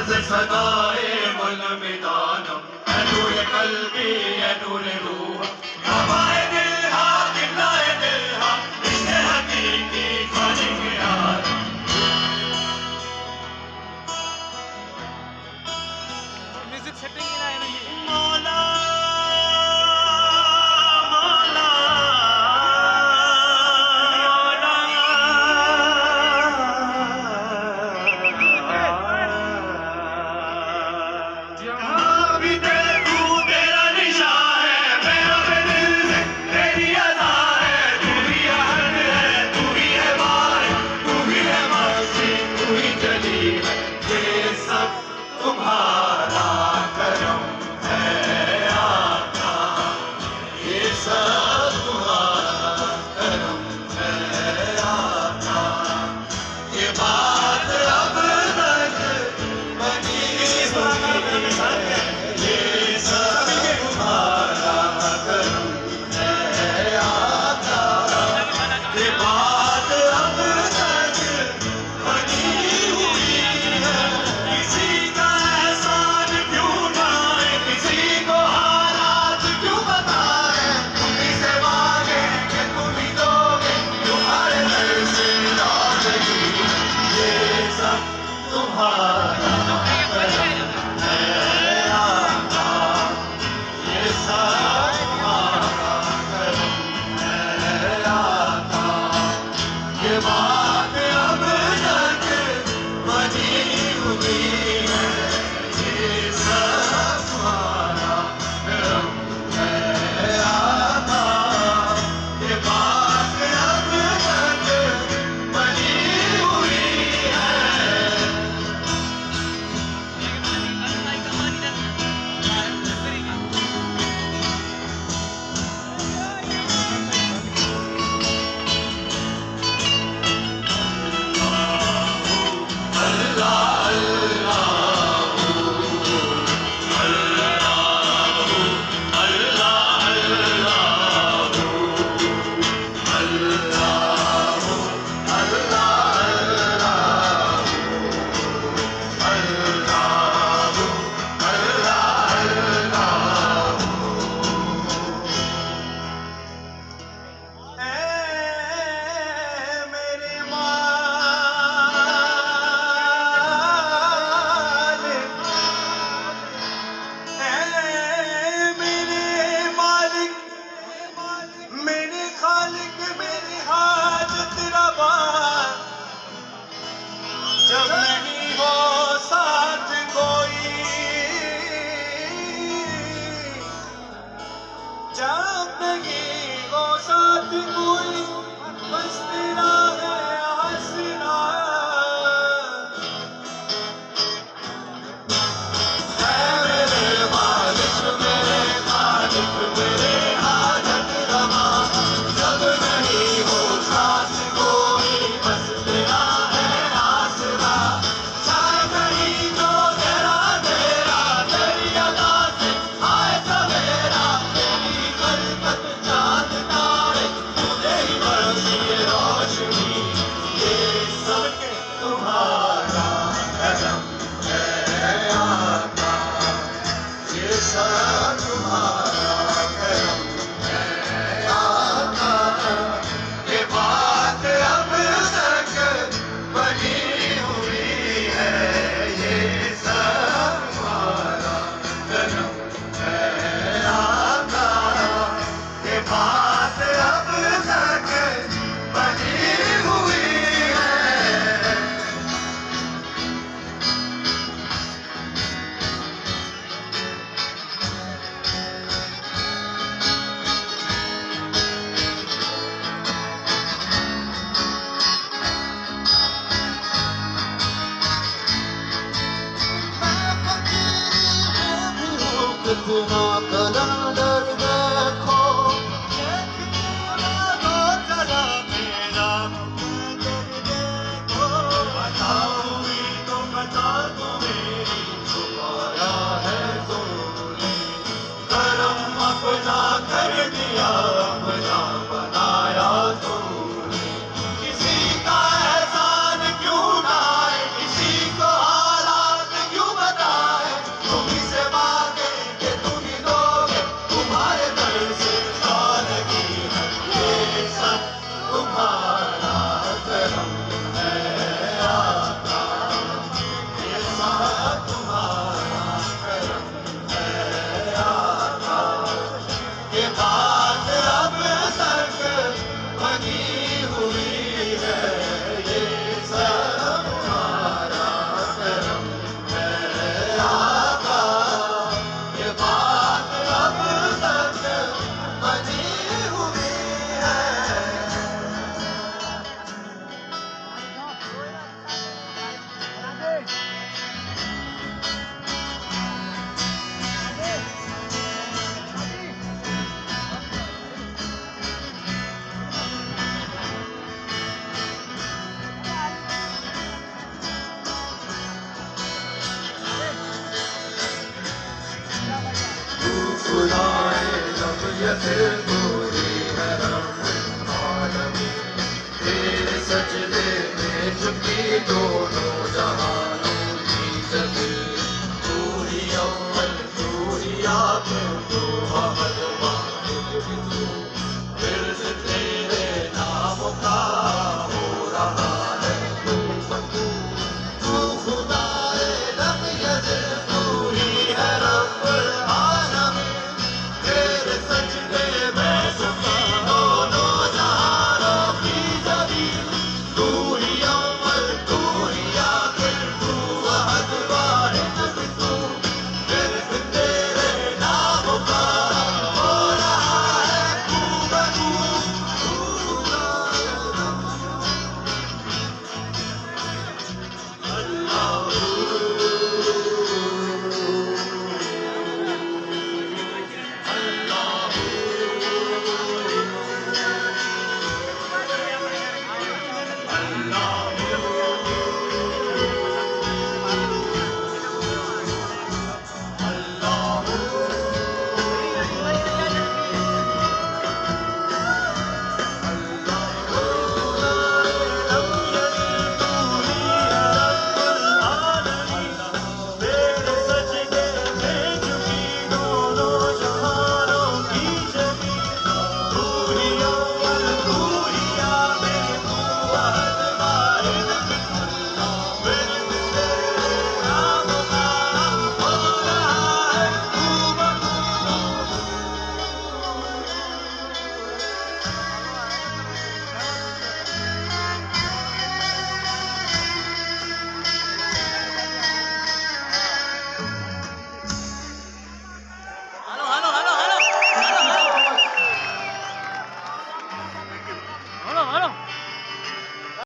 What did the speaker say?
सदाए मन मिदानम ऐ नूर कल्बी ऐ नूर रूह हवाए दिल हा किबलाए दिल हा इश्क़ हकीकी खालिक यार म्यूजिक सेटिंग ही नाही ना मौला जब नहीं हो साथ कोई जब नहीं हो साथ कोई बस तेरा है हंसना है मेरे मालिक मेरे हाजत रवा जब नहीं हो साथ कोई बस तेरा कितना कलंदर देखो दो चला मेरा देखो बताओ तो बता दो मेरी छुपाया है तूने करम अपना कर दिया अपना बनाया तूने किसी का एहसान क्यों ना किसी को हालात क्यों महफिल पूरी हरम आलम तेरे सजदे में झुकी दो